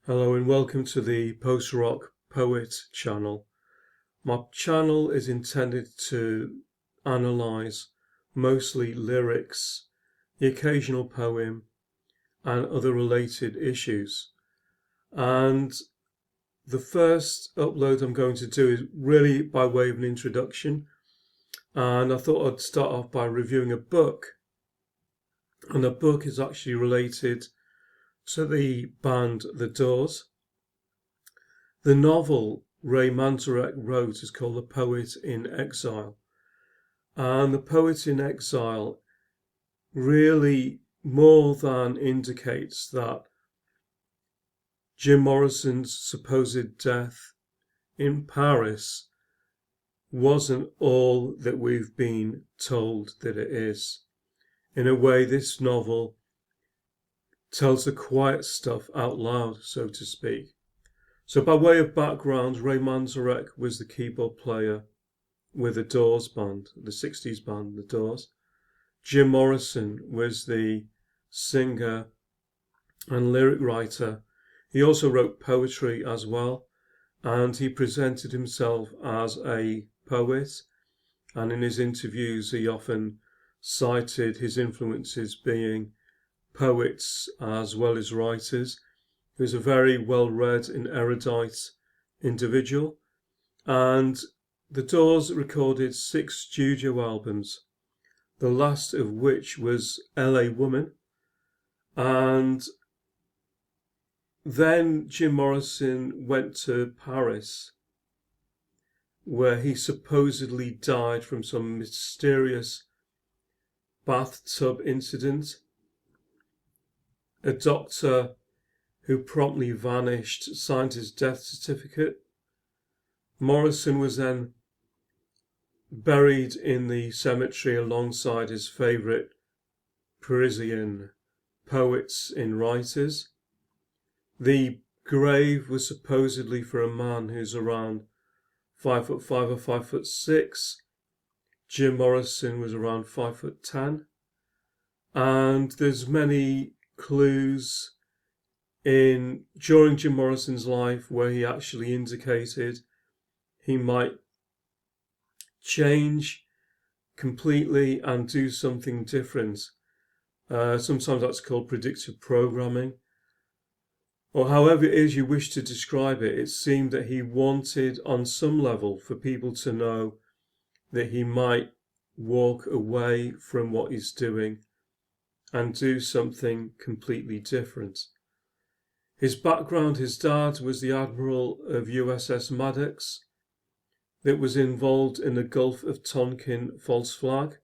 Hello and welcome to the Post-Rock Poet channel. My channel is intended to analyse mostly lyrics, the occasional poem and other related issues. And the first upload I'm going to do is really by way of an introduction. And I thought I'd start off by reviewing a book. And the book is actually related to the band The Doors. The novel Ray Manzarek wrote is called The Poet in Exile. And The Poet in Exile really more than indicates that Jim Morrison's supposed death in Paris wasn't all that we've been told that it is. In a way, this novel tells the quiet stuff out loud, so to speak. So by way of background, Ray Manzarek was the keyboard player with the Doors band, the 60s band, the Doors. Jim Morrison was the singer and lyric writer. He also wrote poetry as well, and he presented himself as a poet, and in his interviews he often cited his influences being poets as well as writers. He was a very well-read and erudite individual, and the Doors recorded 6 studio albums, the last of which was LA Woman. And then Jim Morrison went to Paris, where he supposedly died from some mysterious bathtub incident. A doctor who promptly vanished signed his death certificate. Morrison was then buried in the cemetery alongside his favourite Parisian poets and writers. The grave was supposedly for a man who's around 5'5" or 5'6". Jim Morrison was around 5'10", and there's many clues during Jim Morrison's life where he actually indicated he might change completely and do something different. Sometimes that's called predictive programming, or however it is you wish to describe it. It seemed that he wanted on some level for people to know that he might walk away from what he's doing and do something completely different. His background, his dad was the admiral of USS Maddox that was involved in the Gulf of Tonkin false flag.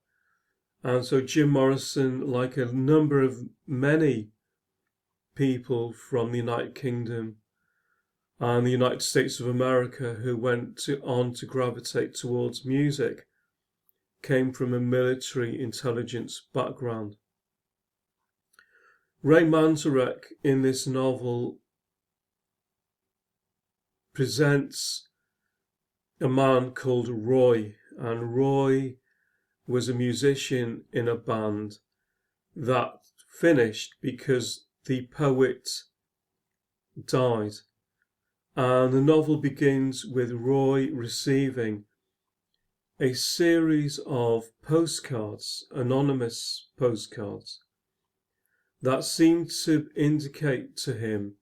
And so Jim Morrison, like a number of many people from the United Kingdom and the United States of America who went on to gravitate towards music, came from a military intelligence background. Ray Manzarek in this novel presents a man called Roy, and Roy was a musician in a band that finished because the poet died. And the novel begins with Roy receiving a series of postcards, anonymous postcards, that seemed to indicate to him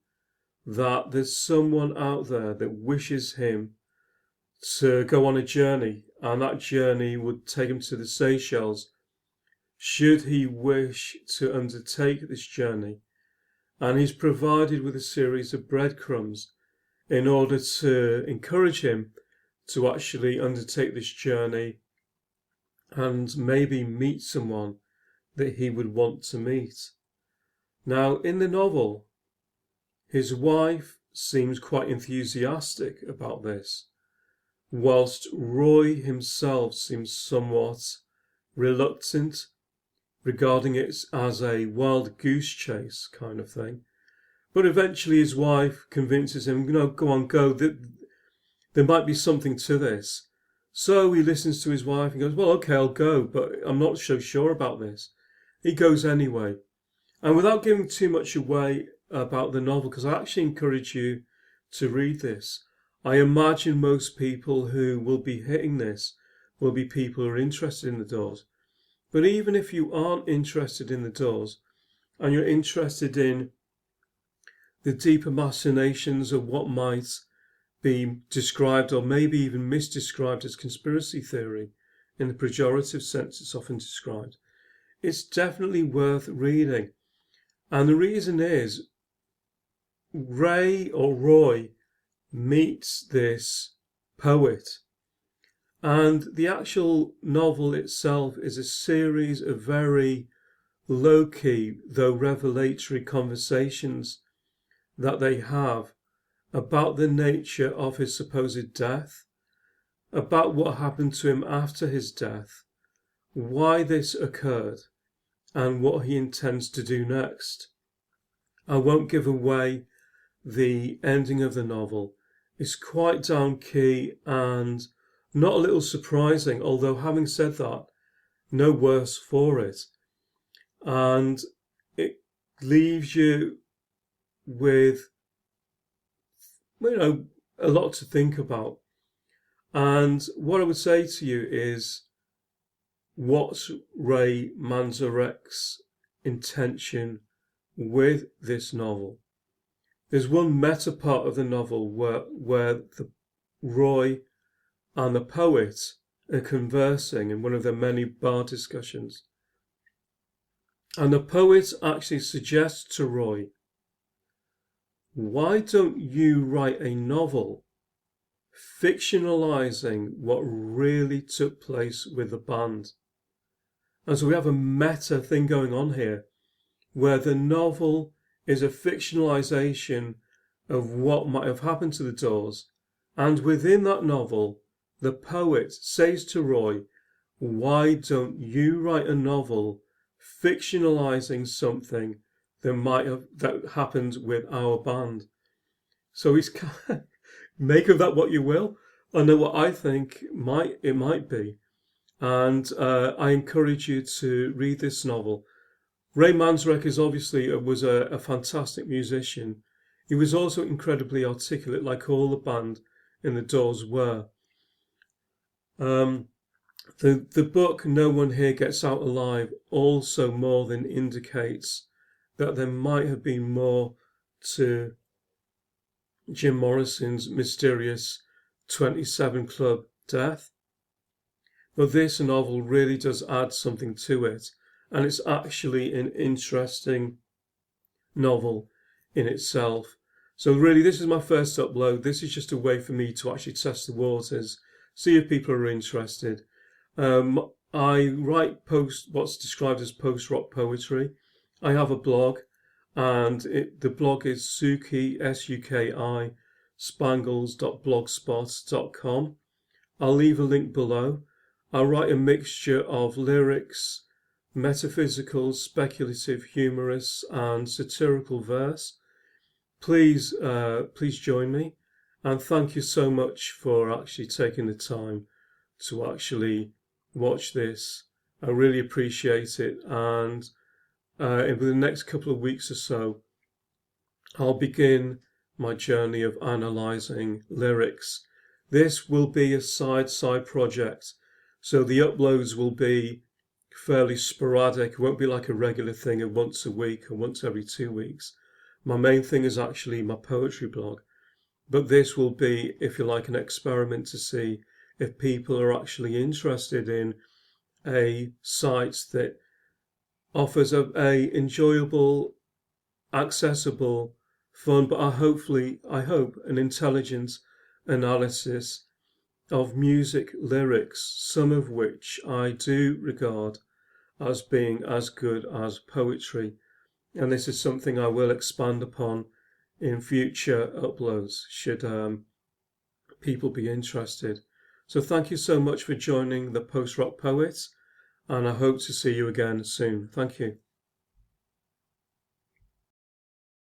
that there's someone out there that wishes him to go on a journey, and that journey would take him to the Seychelles should he wish to undertake this journey. And he's provided with a series of breadcrumbs in order to encourage him to actually undertake this journey and maybe meet someone that he would want to meet. Now, in the novel, his wife seems quite enthusiastic about this, whilst Roy himself seems somewhat reluctant, regarding it as a wild goose chase kind of thing. But eventually his wife convinces him, go on, go, there might be something to this. So he listens to his wife and goes, well, okay, I'll go, but I'm not so sure about this. He goes anyway. And without giving too much away, about the novel, because I actually encourage you to read this. I imagine most people who will be hitting this will be people who are interested in the Doors. But even if you aren't interested in the Doors and you're interested in the deeper machinations of what might be described or maybe even misdescribed as conspiracy theory in the pejorative sense it's often described, it's definitely worth reading. And the reason is Roy meets this poet, and the actual novel itself is a series of very low-key though revelatory conversations that they have about the nature of his supposed death, about what happened to him after his death, why this occurred, and what he intends to do next. I won't give away the ending of the novel. It's quite down key and not a little surprising, although having said that, no worse for it. And it leaves you with, a lot to think about. And what I would say to you is, what's Ray Manzarek's intention with this novel? There's one meta part of the novel where the Roy and the poet are conversing in one of their many bar discussions. And the poet actually suggests to Roy, why don't you write a novel fictionalizing what really took place with the band? And so we have a meta thing going on here, where the novel is a fictionalization of what might have happened to the Doors. And within that novel, the poet says to Roy, why don't you write a novel fictionalizing something that happened with our band? So he's make of that what you will. I know what I think it might be. And I encourage you to read this novel. Ray Manzarek was a fantastic musician. He was also incredibly articulate, like all the band in the Doors were. The book No One Here Gets Out Alive also more than indicates that there might have been more to Jim Morrison's mysterious 27 Club death. But this novel really does add something to it, and it's actually an interesting novel in itself. So really, this is my first upload. This is just a way for me to actually test the waters, see if people are interested. I write what's described as post-rock poetry. I have a blog, and the blog is Suki, S-U-K-I, spangles.blogspot.com. I'll leave a link below. I write a mixture of lyrics, metaphysical, speculative, humorous, and satirical verse. Please join me, and thank you so much for actually taking the time to actually watch this. I really appreciate it, and in the next couple of weeks or so, I'll begin my journey of analysing lyrics. This will be a side project, so the uploads will be fairly sporadic. It won't be like a regular thing of once a week or once every 2 weeks. My main thing is actually my poetry blog, but this will be, if you like, an experiment to see if people are actually interested in a site that offers a enjoyable, accessible, fun, but I hope an intelligent analysis of music lyrics, some of which I do regard as being as good as poetry. And this is something I will expand upon in future uploads, should people be interested. So thank you so much for joining the Post Rock Poets, and I hope to see you again soon. Thank you.